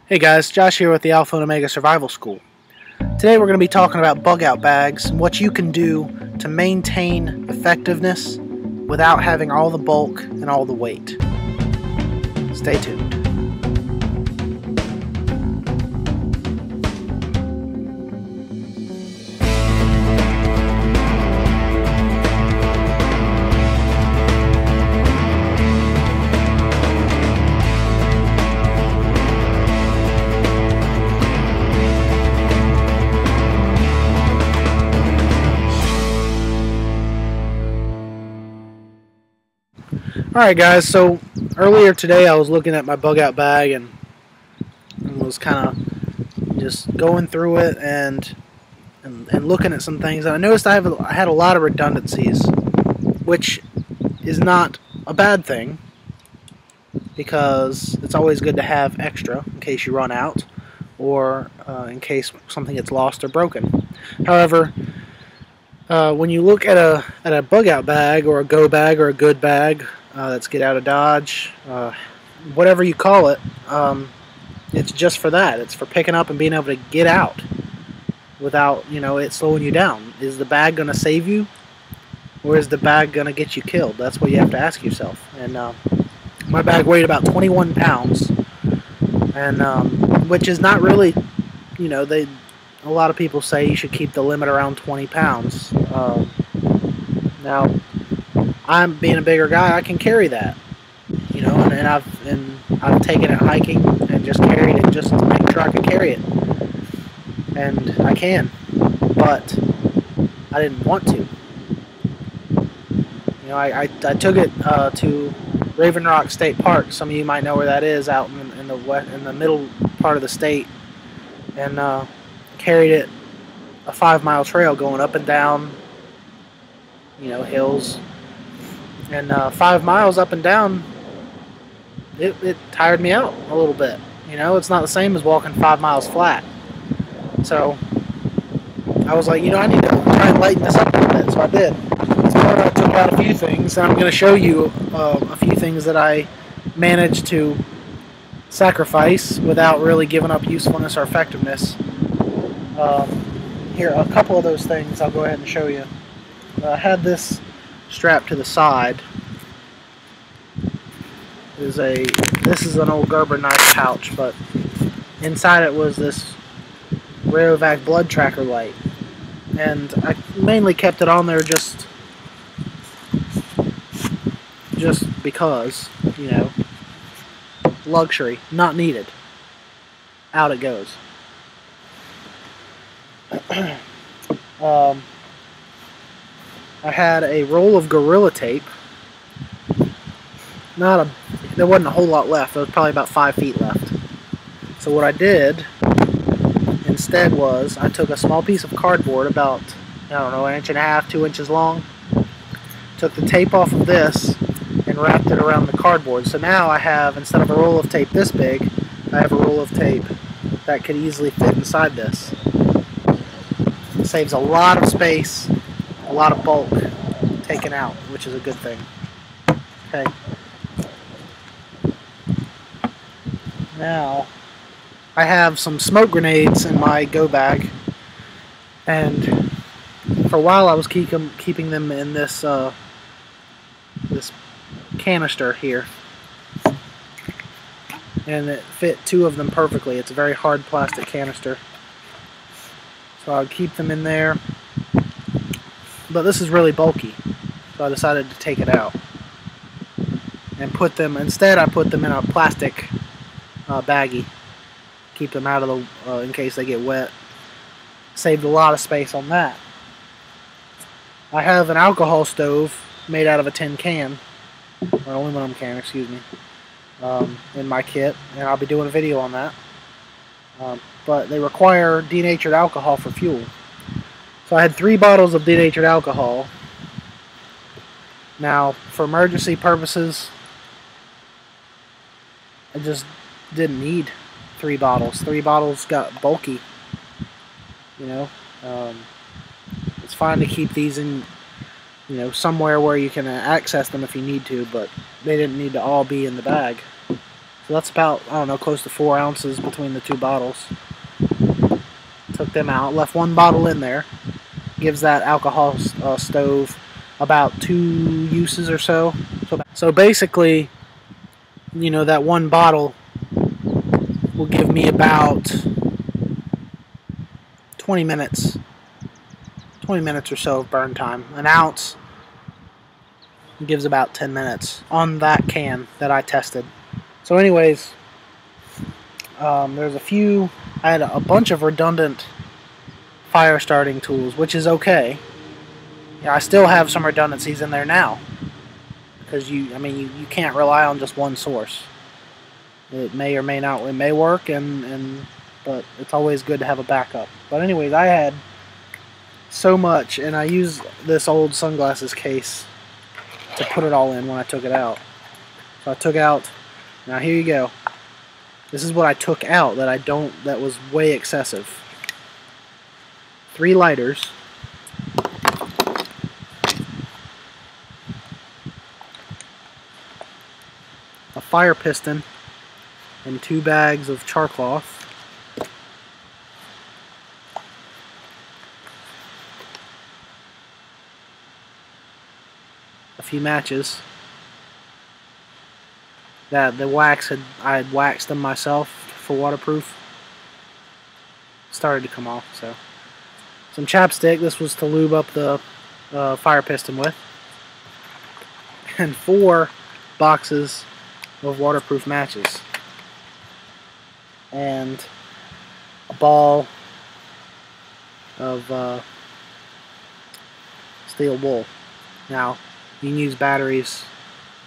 Hey guys, Josh here with the Alpha and Omega Survival School. Today we're going to be talking about bug out bags and what you can do to maintain effectiveness without having all the bulk and all the weight. Stay tuned. Alright guys, so earlier today I was looking at my bug out bag and was kind of just going through it and looking at some things, and I noticed I had a lot of redundancies, which is not a bad thing because it's always good to have extra in case you run out or in case something gets lost or broken. However, when you look at a bug out bag or a go bag or a good bag, let's get out of Dodge, whatever you call it, it's just for that. It's for picking up and being able to get out without, it slowing you down. Is the bag going to save you, or is the bag going to get you killed? That's what you have to ask yourself. And my bag weighed about 21 pounds, and which is not really, a lot of people say you should keep the limit around 20 pounds. Now, I'm being a bigger guy, I can carry that, and I've taken it hiking and just carried it just to make sure I can carry it, and I can, but I didn't want to. I took it to Raven Rock State Park. Some of you might know where that is, out in the middle part of the state, and carried it a 5-mile trail going up and down, hills. And 5 miles up and down, it tired me out a little bit. It's not the same as walking 5 miles flat. So I was like, I need to try and lighten this up a little bit. So I did. So I took out a few things, and I'm going to show you a few things that I managed to sacrifice without really giving up usefulness or effectiveness. Here, a couple of those things I'll go ahead and show you. I had this strapped to the side. This is an old Gerber knife pouch, but inside it was this Rayovac blood tracker light, and I mainly kept it on there just because, luxury, not needed. Out it goes. I had a roll of Gorilla Tape. There wasn't a whole lot left. There was probably about 5 feet left. So what I did instead was I took a small piece of cardboard about, an 1.5 inches, 2 inches long. Took the tape off of this and wrapped it around the cardboard. So now I have, instead of a roll of tape this big, I have a roll of tape that could easily fit inside this. It saves a lot of space, a lot of bulk taken out, which is a good thing. Okay. Now, I have some smoke grenades in my go bag, and for a while I was keeping them in this this canister here, and it fit 2 of them perfectly. It's a very hard plastic canister, so I would keep them in there. But this is really bulky, so I decided to take it out and put them, instead I put them in a plastic baggie. Keep them out of the, in case they get wet. Saved a lot of space on that. I have an alcohol stove made out of a tin can, or aluminum can, excuse me, in my kit, and I'll be doing a video on that. But they require denatured alcohol for fuel. So I had 3 bottles of denatured alcohol. Now, for emergency purposes, I just didn't need 3 bottles. 3 bottles got bulky. It's fine to keep these in, somewhere where you can access them if you need to, but they didn't need to all be in the bag. So that's about, I don't know, close to 4 ounces between the 2 bottles. Took them out, left 1 bottle in there. Gives that alcohol stove about 2 uses or so. So basically, you know, that 1 bottle will give me about 20 minutes or so of burn time. An ounce gives about 10 minutes on that can that I tested. So anyways, there's I had a bunch of redundant fire starting tools, which is okay. Yeah, I still have some redundancies in there now, because you can't rely on just one source. It may or may not, it may work, but it's always good to have a backup. But anyways, I had so much, and I used this old sunglasses case to put it all in when I took it out. So I took out, now here you go. This is what I took out that was way excessive. 3 lighters. A fire piston and 2 bags of char cloth. A few matches. I had waxed them myself for waterproof. Started to come off, so. Some chapstick, this was to lube up the fire piston with. And 4 boxes of waterproof matches. And a ball of steel wool. Now, you can use batteries,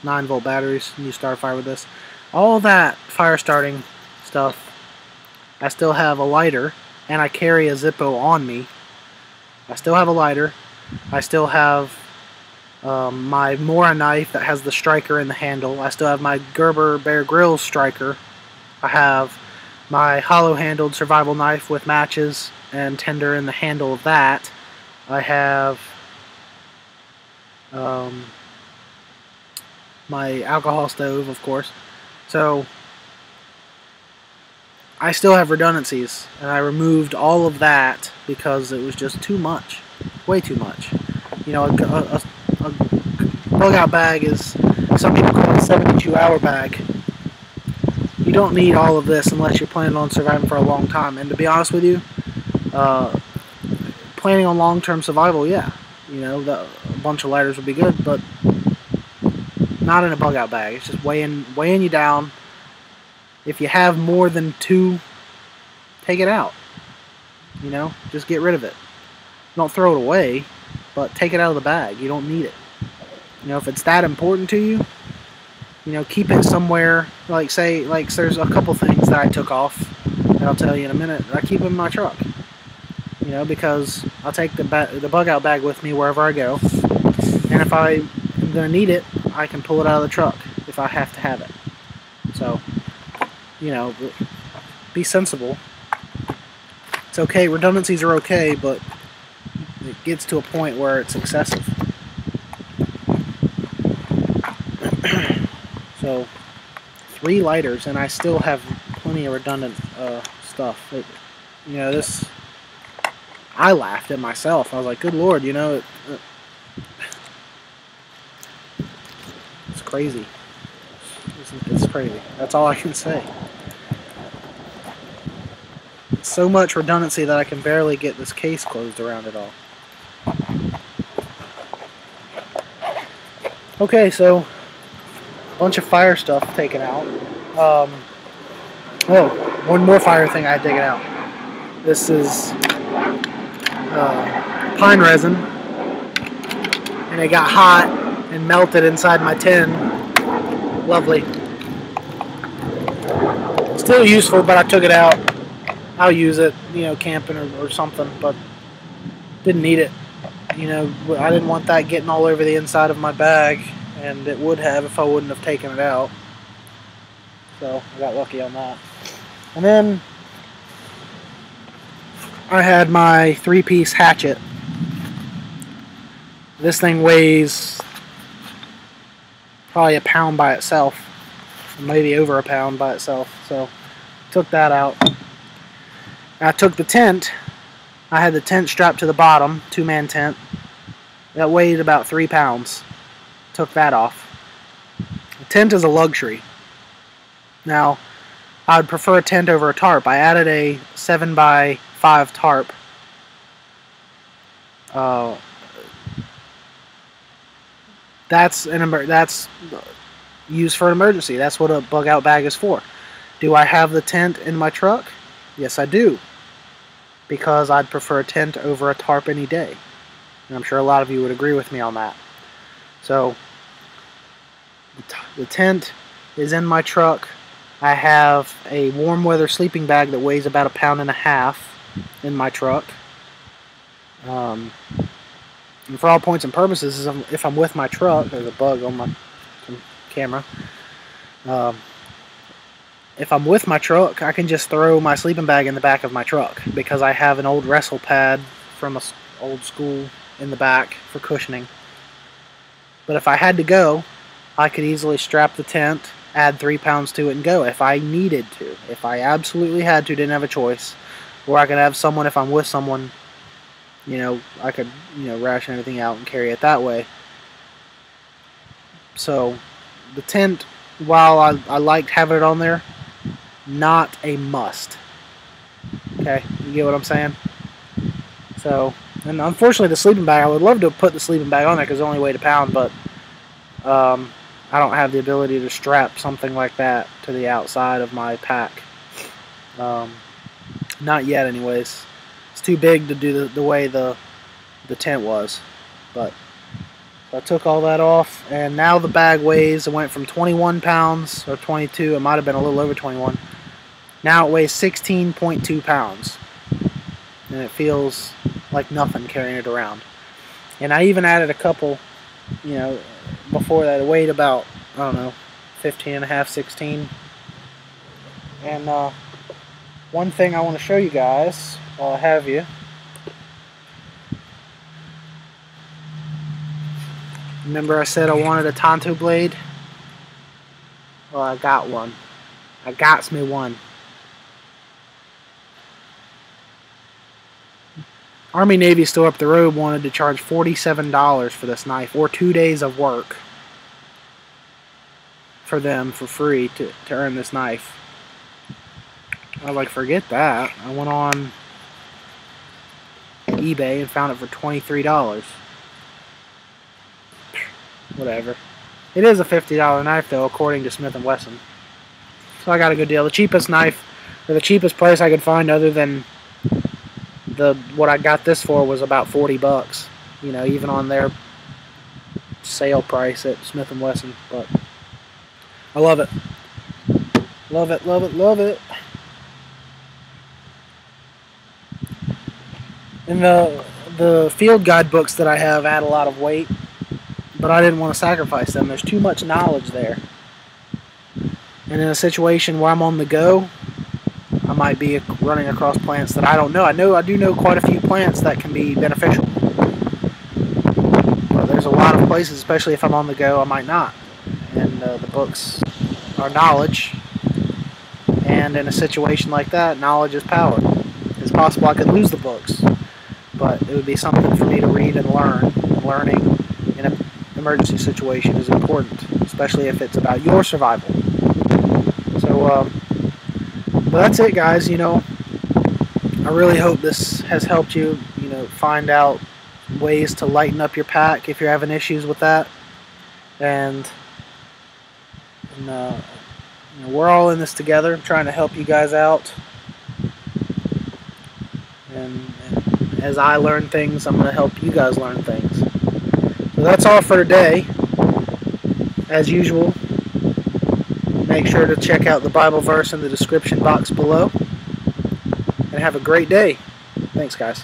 9-volt batteries, and you start a fire with this. All that fire starting stuff, I still have a lighter, and I carry a Zippo on me. I still have a lighter. I still have my Mora knife that has the striker in the handle. I still have my Gerber Bear Grylls striker. I have my hollow-handled survival knife with matches and tinder in the handle of that. I have my alcohol stove, of course. So I still have redundancies, and I removed all of that because it was just too much, way too much. You know, a bug-out bag is, some people call it a 72-hour bag. You don't need all of this unless you're planning on surviving for a long time. And to be honest with you, planning on long-term survival, yeah, you know, a bunch of lighters would be good, but not in a bug-out bag. It's just weighing you down. If you have more than 2, take it out. You know, just get rid of it. Don't throw it away, but take it out of the bag. You don't need it. You know, if it's that important to you, you know, keep it somewhere. Like there's a couple things that I took off that I'll tell you in a minute. I keep them in my truck. You know, because I'll take the bug-out bag with me wherever I go, and if I'm gonna need it, I can pull it out of the truck if I have to have it. So, you know, be sensible. It's okay, redundancies are okay, but it gets to a point where it's excessive. So, 3 lighters, and I still have plenty of redundant stuff. You know, this, I laughed at myself. I was like, good Lord, you know, it's crazy. It's crazy. That's all I can say. So much redundancy that I can barely get this case closed around it all. Okay, so a bunch of fire stuff taken out. Oh, one more fire thing I had taken out. This is pine resin, and it got hot and melted inside my tin. Lovely. Still useful, but I took it out. I'll use it, you know, camping or something, but didn't need it. You know, I didn't want that getting all over the inside of my bag, and it would have if I wouldn't have taken it out. So I got lucky on that. And then I had my 3-piece hatchet. This thing weighs probably a pound by itself. maybe over a pound by itself. So took that out. I took the tent. I had the tent strapped to the bottom, 2-man tent. That weighed about 3 pounds. Took that off. The tent is a luxury. Now, I would prefer a tent over a tarp. I added a 7x5 tarp. That's used for an emergency. That's what a bug out bag is for. Do I have the tent in my truck? Yes, I do. Because I'd prefer a tent over a tarp any day. And I'm sure a lot of you would agree with me on that. So, the tent is in my truck. I have a warm weather sleeping bag that weighs about 1.5 pounds in my truck. And for all points and purposes, if I'm with my truck, there's a bug on my camera. If I'm with my truck, I can just throw my sleeping bag in the back of my truck because I have an old wrestle pad from an old school in the back for cushioning. But if I had to go, I could easily strap the tent, add 3 pounds to it, and go if I needed to. If I absolutely had to, didn't have a choice. Or I could have someone, if I'm with someone, I could, ration everything out and carry it that way. So, the tent, while I liked having it on there, not a must. Okay, you get what I'm saying? So, and unfortunately the sleeping bag, I would love to put the sleeping bag on there because it only weighed 1 pound, but I don't have the ability to strap something like that to the outside of my pack. Not yet anyways. It's too big to do the way the tent was. But so I took all that off, and now the bag weighs, it went from 21 pounds, or 22, it might have been a little over 21. Now it weighs 16.2 pounds. And it feels like nothing carrying it around. And I even added a couple, before that. It weighed about, 15 and a half, 16. And one thing I want to show you guys while I have you. Remember I said I wanted a Tonto blade? Well, I got one. I got me one. Army Navy store up the road wanted to charge $47 for this knife, or 2 days of work for them for free to earn this knife. I was like, forget that. I went on eBay and found it for $23. Whatever. It is a $50 knife though, according to Smith & Wesson. So I got a good deal. The cheapest knife, or the cheapest price I could find other than what I got this for was about 40 bucks. Even on their sale price at Smith & Wesson. But I love it. Love it, love it, love it. And the field guide books that I have add a lot of weight, but I didn't want to sacrifice them. There's too much knowledge there. And in a situation where I'm on the go, I might be running across plants that I don't know. I do know quite a few plants that can be beneficial. But there's a lot of places, especially if I'm on the go, I might not. And the books are knowledge. And in a situation like that, knowledge is power. It's possible I could lose the books, but it would be something for me to read and learn. Learning in an emergency situation is important, especially if it's about your survival. So, well, that's it, guys. I really hope this has helped you, find out ways to lighten up your pack if you're having issues with that. And we're all in this together. I'm trying to help you guys out. And as I learn things, I'm going to help you guys learn things. So that's all for today. As usual, make sure to check out the Bible verse in the description box below. And have a great day. Thanks, guys.